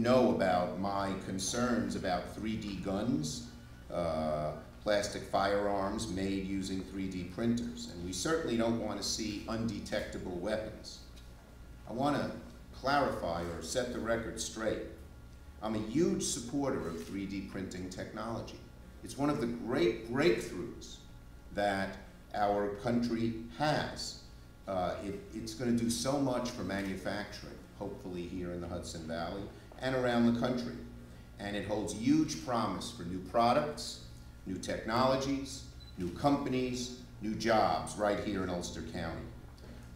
know about my concerns about 3D guns, plastic firearms made using 3D printers, and we certainly don't want to see undetectable weapons. I want to clarify or set the record straight. I'm a huge supporter of 3D printing technology. It's one of the great breakthroughs that our country has. It's going to do so much for manufacturing, hopefully here in the Hudson Valley and around the country. And it holds huge promise for new products, new technologies, new companies, new jobs right here in Ulster County.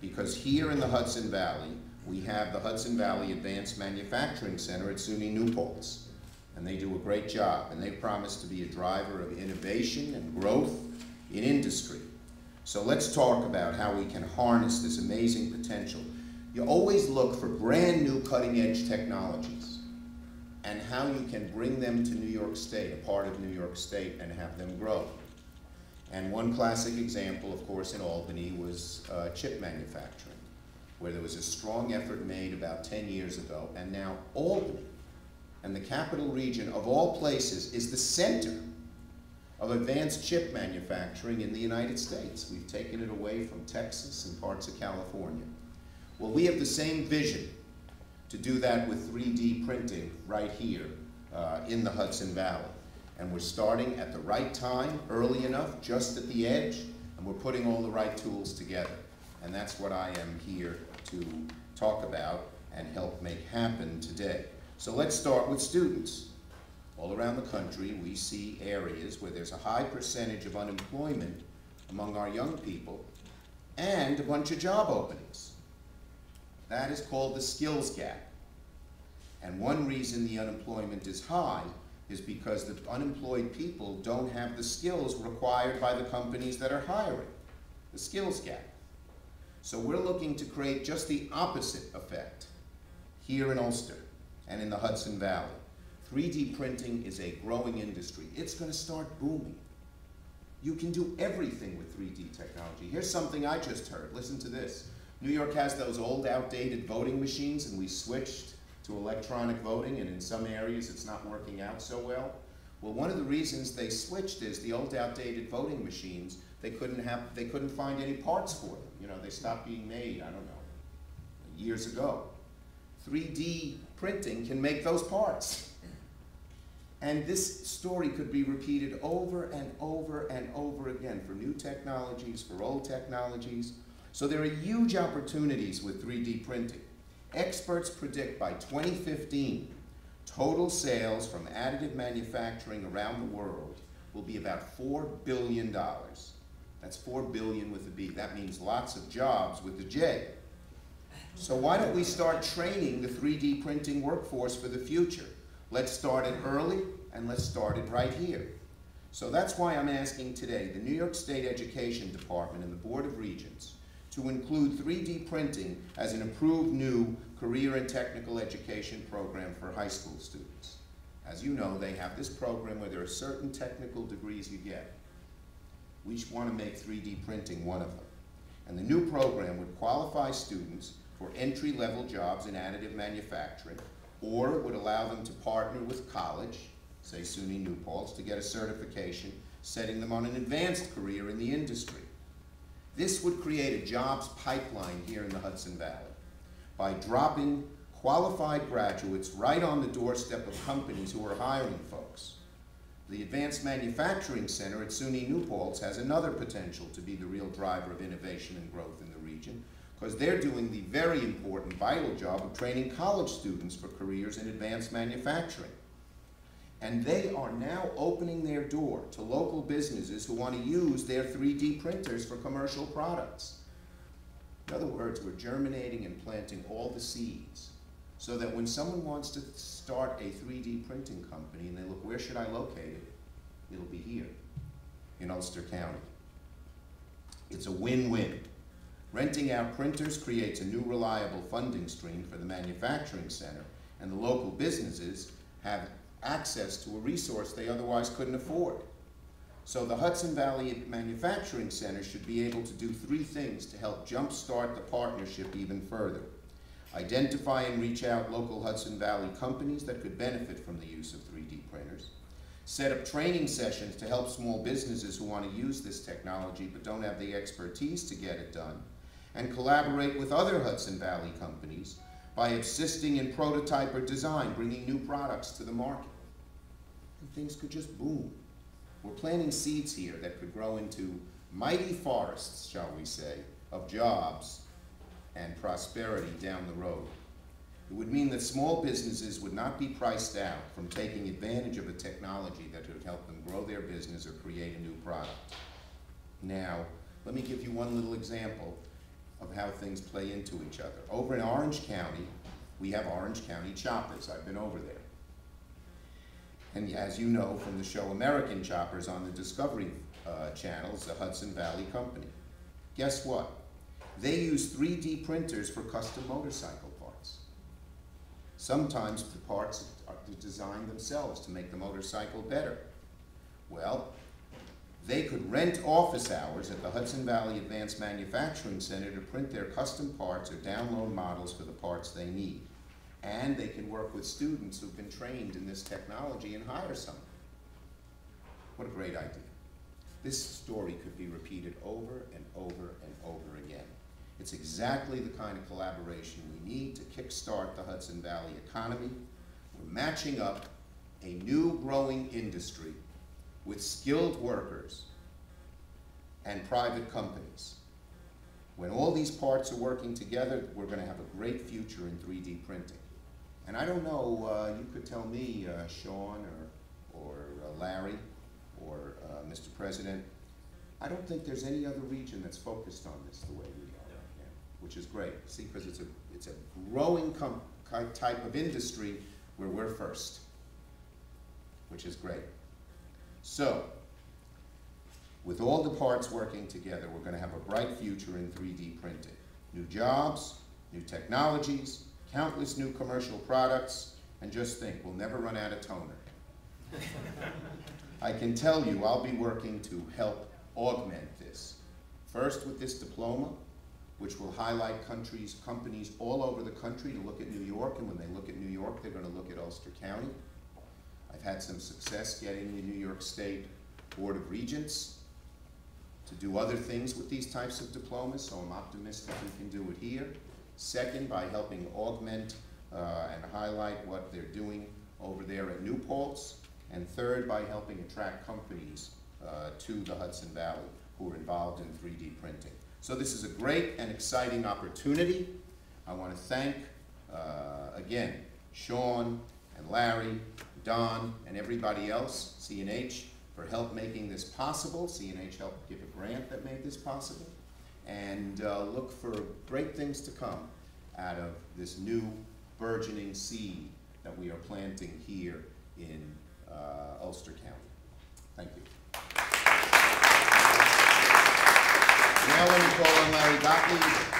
Because here in the Hudson Valley, we have the Hudson Valley Advanced Manufacturing Center at SUNY New Paltz. And they do a great job, and they promise to be a driver of innovation and growth in industry. So let's talk about how we can harness this amazing potential. You always look for brand new cutting-edge technologies and how you can bring them to New York State, a part of New York State, and have them grow. And one classic example, of course, in Albany was chip manufacturing, where there was a strong effort made about 10 years ago, and now Albany, and the capital region of all places, is the center of advanced chip manufacturing in the United States. We've taken it away from Texas and parts of California. Well, we have the same vision to do that with 3D printing right here in the Hudson Valley. And we're starting at the right time, early enough, just at the edge, and we're putting all the right tools together. And that's what I am here to talk about and help make happen today. So let's start with students. All around the country, we see areas where there's a high percentage of unemployment among our young people and a bunch of job openings. That is called the skills gap. And one reason the unemployment is high is because the unemployed people don't have the skills required by the companies that are hiring, the skills gap. So we're looking to create just the opposite effect here in Ulster and in the Hudson Valley. 3D printing is a growing industry. It's going to start booming. You can do everything with 3D technology. Here's something I just heard. Listen to this. New York has those old, outdated voting machines, and we switched to electronic voting, and in some areas it's not working out so well. Well, one of the reasons they switched is the old, outdated voting machines, they couldn't find any parts for them. You know, they stopped being made, I don't know, years ago. 3D printing can make those parts. And this story could be repeated over and over and over again for new technologies, for old technologies. So there are huge opportunities with 3D printing. Experts predict by 2015, total sales from additive manufacturing around the world will be about $4 billion. That's 4 billion with a B. That means lots of jobs with a J. So why don't we start training the 3D printing workforce for the future? Let's start it early, and let's start it right here. So that's why I'm asking today the New York State Education Department and the Board of Regents to include 3D printing as an approved new career and technical education program for high school students. As you know, they have this program where there are certain technical degrees you get. We want to make 3D printing one of them. And the new program would qualify students for entry-level jobs in additive manufacturing, or it would allow them to partner with college, say SUNY New Paltz, to get a certification, setting them on an advanced career in the industry. This would create a jobs pipeline here in the Hudson Valley by dropping qualified graduates right on the doorstep of companies who are hiring folks. The Advanced Manufacturing Center at SUNY New Paltz has another potential to be the real driver of innovation and growth in the region, because they're doing the very important, vital job of training college students for careers in advanced manufacturing. And they are now opening their door to local businesses who want to use their 3D printers for commercial products. In other words, we're germinating and planting all the seeds so that when someone wants to start a 3D printing company and they look, where should I locate it? It'll be here in Ulster County. It's a win-win. Renting out printers creates a new reliable funding stream for the manufacturing center, and the local businesses have access to a resource they otherwise couldn't afford. So the Hudson Valley Manufacturing Center should be able to do 3 things to help jumpstart the partnership even further. identify and reach out local Hudson Valley companies that could benefit from the use of 3D printers, set up training sessions to help small businesses who want to use this technology but don't have the expertise to get it done, and collaborate with other Hudson Valley companies by assisting in prototype or design, bringing new products to the market. And things could just boom. We're planting seeds here that could grow into mighty forests, shall we say, of jobs and prosperity down the road. It would mean that small businesses would not be priced out from taking advantage of a technology that would help them grow their business or create a new product. Now, let me give you one little example of how things play into each other. Over in Orange County, we have Orange County Choppers. I've been over there. And as you know from the show American Choppers on the Discovery Channel, it's a Hudson Valley company. Guess what? They use 3D printers for custom motorcycle parts. Sometimes the parts are designed themselves to make the motorcycle better. Well, they could rent office hours at the Hudson Valley Advanced Manufacturing Center to print their custom parts or download models for the parts they need. And they can work with students who've been trained in this technology and hire someone. What a great idea. This story could be repeated over and over and over again. It's exactly the kind of collaboration we need to kickstart the Hudson Valley economy. We're matching up a new growing industry with skilled workers and private companies. When all these parts are working together, we're going to have a great future in 3D printing. And I don't know, you could tell me, Sean or Larry or Mr. President, I don't think there's any other region that's focused on this the way we are right now, which is great. See, because it's a growing type of industry where we're first, which is great. So, with all the parts working together, we're going to have a bright future in 3D printing. New jobs, new technologies, countless new commercial products, and just think, we'll never run out of toner. I can tell you I'll be working to help augment this. First with this diploma, which will highlight companies all over the country to look at New York, and when they look at New York, they're going to look at Ulster County. I've had some success getting the New York State Board of Regents to do other things with these types of diplomas, so I'm optimistic we can do it here. Second, by helping augment and highlight what they're doing over there at New Paltz. And third, by helping attract companies to the Hudson Valley who are involved in 3D printing. So this is a great and exciting opportunity. I want to thank, again, Sean and Larry, Don, and everybody else, CNH, for help making this possible. CNH helped give a grant that made this possible. And look for great things to come out of this new burgeoning seed that we are planting here in Ulster County. Thank you. Now let me call on Larry Gottlieb.